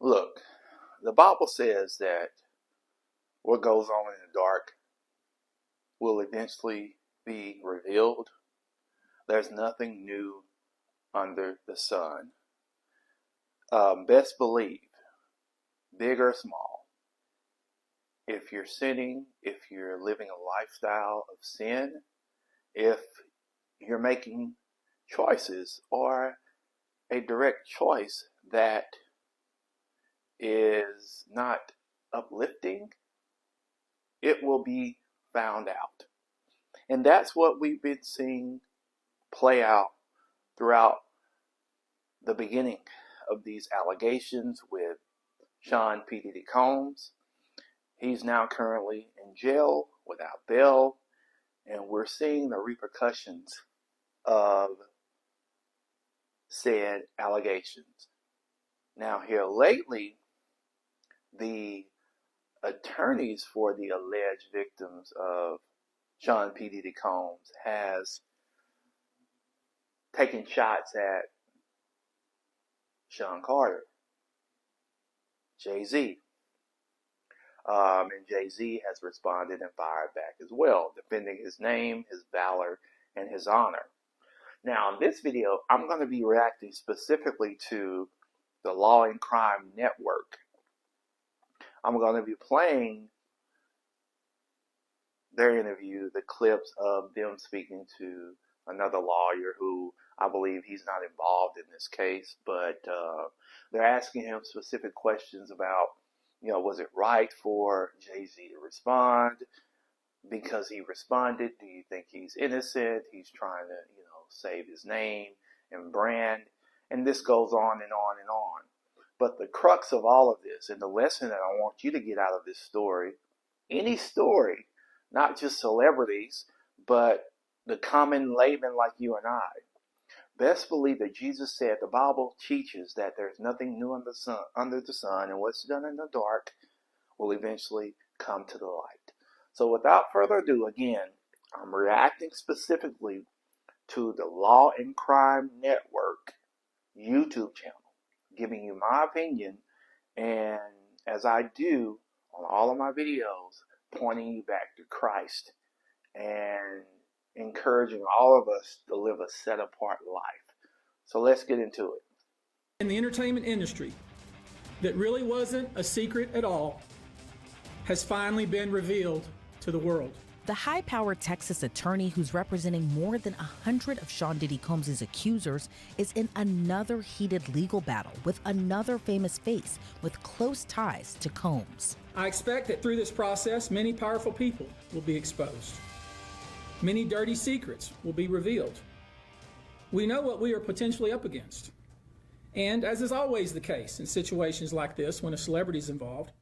Look, the Bible says that what goes on in the dark will eventually be revealed. There's nothing new under the sun. Best believe, big or small, if you're sinning, if you're living a lifestyle of sin, if you're making choices or a direct choice that is not uplifting, it will be found out. And that's what we've been seeing play out throughout the beginning of these allegations with Sean P. Diddy Combs. He's now currently in jail without bail, and we're seeing the repercussions of said allegations. Now, here lately, the attorneys for the alleged victims of Sean P. Diddy Combs has taken shots at Sean Carter, Jay-Z. And Jay-Z has responded and fired back as well, defending his name, his valor, and his honor. Now, in this video, I'm going to be reacting specifically to the Law and Crime Network. I'm going to be playing their interview, the clips of them speaking to another lawyer who I believe he's not involved in this case, but they're asking him specific questions about, was it right for Jay-Z to respond? Because he responded, do you think he's innocent? He's trying to, save his name and brand. And this goes on and on and on. But the crux of all of this, and the lesson that I want you to get out of this story, any story, not just celebrities, but the common layman like you and I, best believe that Jesus said the Bible teaches that there's nothing new under the sun, and what's done in the dark will eventually come to the light. So without further ado, again, I'm reacting specifically to the Law and Crime Network YouTube channel, giving you my opinion, and as I do on all of my videos, pointing you back to Christ and encouraging all of us to live a set-apart life. So let's get into it. In the entertainment industry, that really wasn't a secret at all, has finally been revealed to the world. The high-powered Texas attorney who's representing more than 100 of Sean Diddy Combs' accusers is in another heated legal battle with another famous face with close ties to Combs. I expect that through this process, many powerful people will be exposed. Many dirty secrets will be revealed. We know what we are potentially up against. And as is always the case in situations like this, when a celebrity is involved,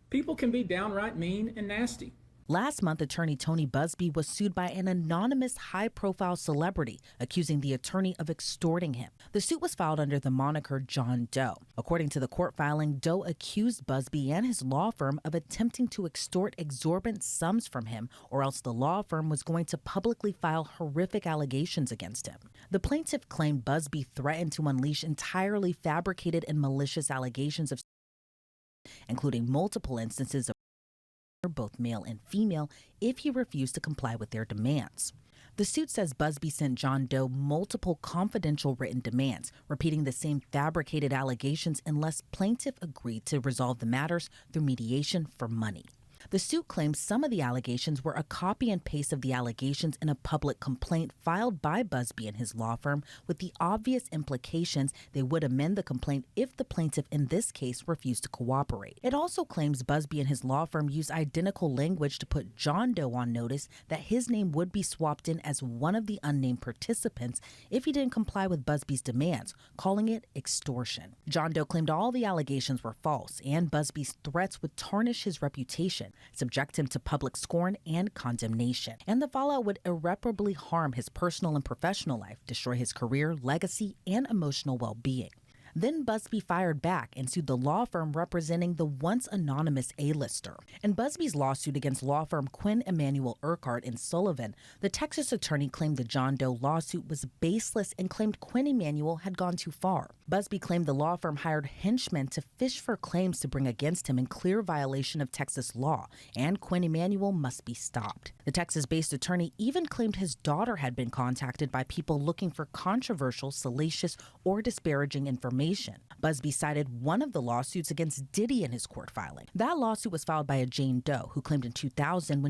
people can be downright mean and nasty. Last month, attorney Tony Buzbee was sued by an anonymous high-profile celebrity, accusing the attorney of extorting him. The suit was filed under the moniker John Doe. According to the court filing, Doe accused Buzbee and his law firm of attempting to extort exorbitant sums from him, or else the law firm was going to publicly file horrific allegations against him. The plaintiff claimed Buzbee threatened to unleash entirely fabricated and malicious allegations of, including multiple instances of both male and female, if he refused to comply with their demands. The suit says Buzbee sent John Doe multiple confidential written demands, repeating the same fabricated allegations unless plaintiff agreed to resolve the matters through mediation for money. The suit claims some of the allegations were a copy and paste of the allegations in a public complaint filed by Buzbee and his law firm, with the obvious implications they would amend the complaint if the plaintiff in this case refused to cooperate. It also claims Buzbee and his law firm used identical language to put John Doe on notice that his name would be swapped in as one of the unnamed participants if he didn't comply with Buzbee's demands, calling it extortion. John Doe claimed all the allegations were false, and Buzbee's threats would tarnish his reputation, subject him to public scorn and condemnation, and the fallout would irreparably harm his personal and professional life, destroy his career, legacy, and emotional well-being. Then Buzbee fired back and sued the law firm representing the once anonymous A-lister. In Buzbee's lawsuit against law firm Quinn Emanuel Urquhart and Sullivan, the Texas attorney claimed the John Doe lawsuit was baseless and claimed Quinn Emanuel had gone too far. Buzbee claimed the law firm hired henchmen to fish for claims to bring against him in clear violation of Texas law, and Quinn Emanuel must be stopped. The Texas-based attorney even claimed his daughter had been contacted by people looking for controversial, salacious, or disparaging information. Buzbee cited one of the lawsuits against Diddy in his court filing. That lawsuit was filed by a Jane Doe who claimed in 2000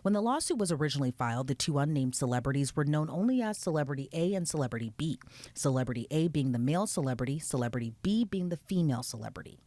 When the lawsuit was originally filed, the two unnamed celebrities were known only as Celebrity A and Celebrity B, Celebrity A being the male celebrity, Celebrity B being the female celebrity.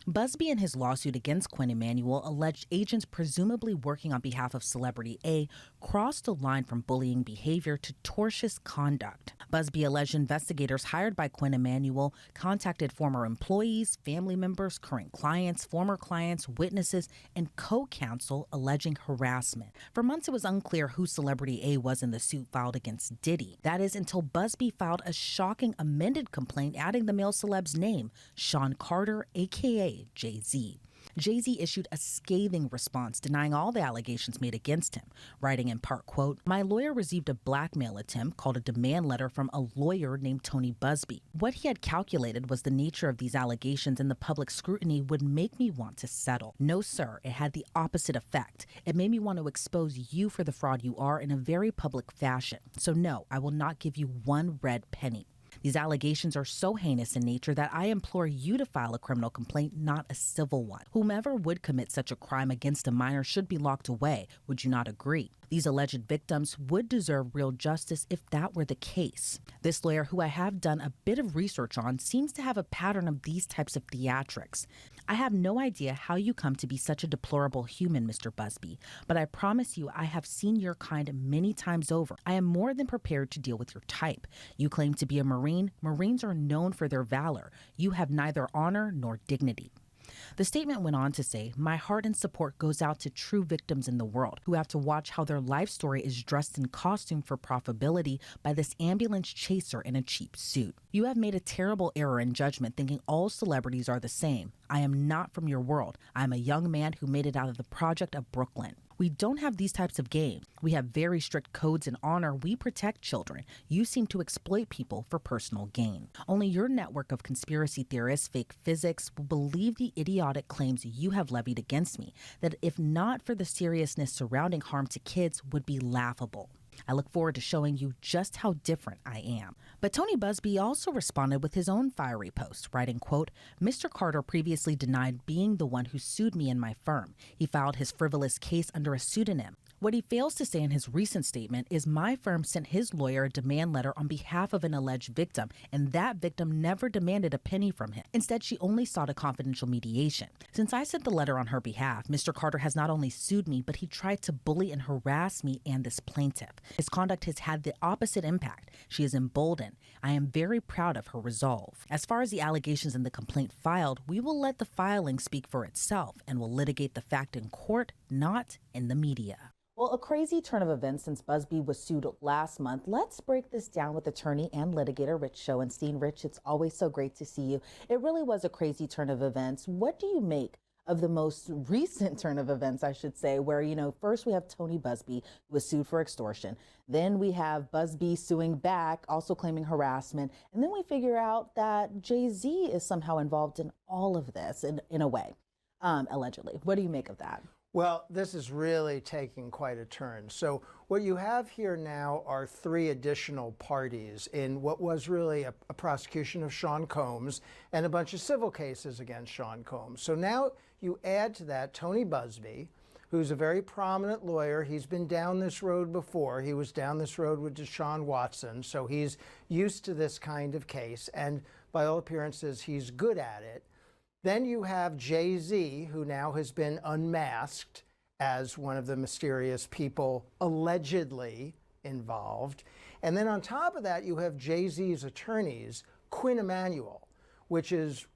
Buzbee in his lawsuit against Quinn Emanuel alleged agents presumably working on behalf of Celebrity A crossed the line from bullying behavior to tortious conduct. Buzbee alleged investigators hired by Quinn Emanuel contacted former employees, family members, current clients, former clients, witnesses, and co-counsel alleging harassment. For months, it was unclear who Celebrity A was in the suit filed against Diddy. That is until Buzbee filed a shocking amended complaint adding the male celeb's name, Sean Carter, a.k.a. Jay-Z. Jay-Z issued a scathing response denying all the allegations made against him, writing in part, quote, "My lawyer received a blackmail attempt called a demand letter from a lawyer named Tony Buzbee. What he had calculated was the nature of these allegations and the public scrutiny would make me want to settle. No, sir, it had the opposite effect. It made me want to expose you for the fraud you are in a very public fashion. So no, I will not give you one red penny. These allegations are so heinous in nature that I implore you to file a criminal complaint, not a civil one. Whomever would commit such a crime against a minor should be locked away. Would you not agree? These alleged victims would deserve real justice if that were the case." This lawyer, who I have done a bit of research on, seems to have a pattern of these types of theatrics. I have no idea how you come to be such a deplorable human, Mr. Buzbee, but I promise you I have seen your kind many times over. I am more than prepared to deal with your type. You claim to be a Marine. Marines are known for their valor. You have neither honor nor dignity. The statement went on to say, "My heart and support goes out to true victims in the world who have to watch how their life story is dressed in costume for profitability by this ambulance chaser in a cheap suit. You have made a terrible error in judgment thinking all celebrities are the same. I am not from your world. I am a young man who made it out of the project of Brooklyn. We don't have these types of games. We have very strict codes and honor. We protect children. You seem to exploit people for personal gain. Only your network of conspiracy theorists, fake physics, will believe the idiotic claims you have levied against me, that if not for the seriousness surrounding harm to kids, would be laughable. I look forward to showing you just how different I am." But Tony Buzbee also responded with his own fiery post, writing, quote, "Mr. Carter previously denied being the one who sued me and my firm. He filed his frivolous case under a pseudonym. What he fails to say in his recent statement is my firm sent his lawyer a demand letter on behalf of an alleged victim, and that victim never demanded a penny from him. Instead, she only sought a confidential mediation. Since I sent the letter on her behalf, Mr. Carter has not only sued me, but he tried to bully and harass me and this plaintiff. His conduct has had the opposite impact. She is emboldened. I am very proud of her resolve. As far as the allegations in the complaint filed, we will let the filing speak for itself and will litigate the fact in court, not in the media." Well, a crazy turn of events since Buzbee was sued last month. Let's break this down with attorney and litigator Rich Schoenstein. Rich, it's always so great to see you. It really was a crazy turn of events. What do you make of the most recent turn of events, I should say, where, first we have Tony Buzbee, who was sued for extortion. Then we have Buzbee suing back, also claiming harassment. And then we figure out that Jay-Z is somehow involved in all of this in a way, allegedly. What do you make of that? Well, this is really taking quite a turn. So what you have here now are three additional parties in what was really a prosecution of Sean Combs and a bunch of civil cases against Sean Combs. So now you add to that Tony Buzbee, who's a very prominent lawyer. He's been down this road before. He was down this road with Deshaun Watson, so he's used to this kind of case, and by all appearances, he's good at it. Then you have Jay-Z, who now has been unmasked as one of the mysterious people allegedly involved. And then on top of that, you have Jay-Z's attorneys, Quinn Emanuel, which is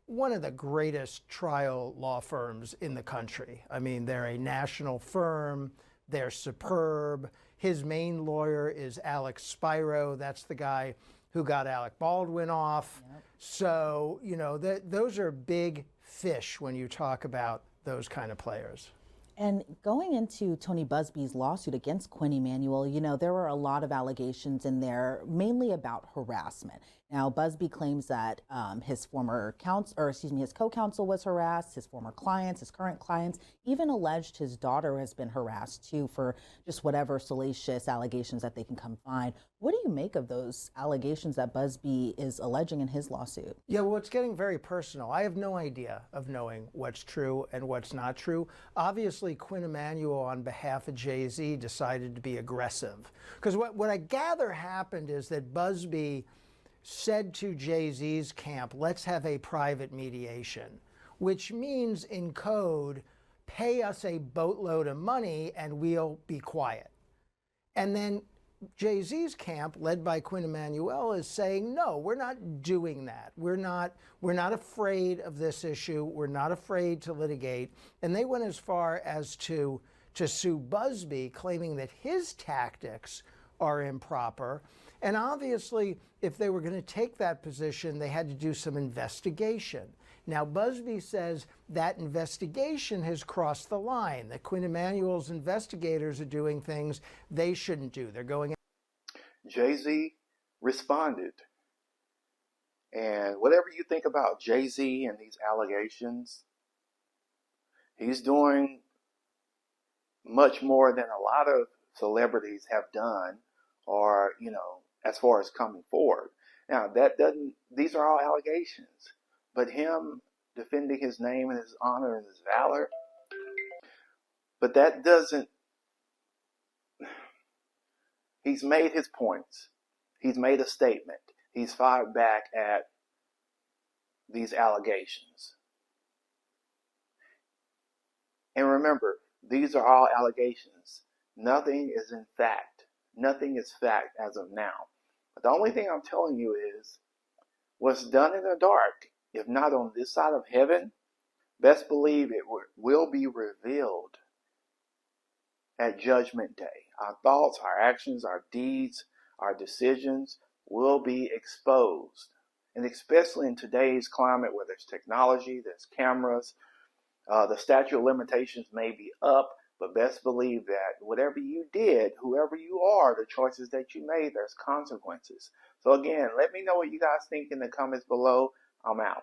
one of the greatest trial law firms in the country. I mean, they're a national firm. They're superb. His main lawyer is Alex Spiro. That's the guy who got Alec Baldwin off. Yep. So, you know, those are big fish when you talk about those kind of players. And going into Tony Buzbee's lawsuit against Quinn Emanuel, you know, there were a lot of allegations in there, mainly about harassment. Now, Buzbee claims that his co-counsel was harassed, his former clients, his current clients, even alleged his daughter has been harassed too for just whatever salacious allegations that they can come find. What do you make of those allegations that Buzbee is alleging in his lawsuit? Yeah, well, it's getting very personal. I have no idea of knowing what's true and what's not true. Obviously, Quinn Emanuel, on behalf of Jay-Z, decided to be aggressive. Because what I gather happened is that Buzbee said to Jay-Z's camp, let's have a private mediation, which means in code, pay us a boatload of money and we'll be quiet. And then Jay-Z's camp, led by Quinn Emanuel, is saying, no, we're not doing that. We're not afraid of this issue. We're not afraid to litigate. And they went as far as to sue Buzbee, claiming that his tactics are improper. And obviously, if they were going to take that position, they had to do some investigation. Now, Buzbee says that investigation has crossed the line, that Quinn Emanuel's investigators are doing things they shouldn't do. They're going. Jay-Z responded. And whatever you think about Jay-Z and these allegations, he's doing much more than a lot of celebrities have done, or, you know, as far as coming forward. Now, these are all allegations, but him defending his name and his honor and his valor, but that doesn't, he's made his points. He's made a statement. He's fired back at these allegations. And remember, these are all allegations. Nothing is in fact. Nothing is fact as of now. But the only thing I'm telling you is what's done in the dark, if not on this side of heaven, best believe it will be revealed at Judgment Day. Our thoughts, our actions, our deeds, our decisions will be exposed. And especially in today's climate where there's technology, there's cameras, the statute of limitations may be up, but best believe that whatever you did, whoever you are, the choices that you made, there's consequences. So again, let me know what you guys think in the comments below. I'm out.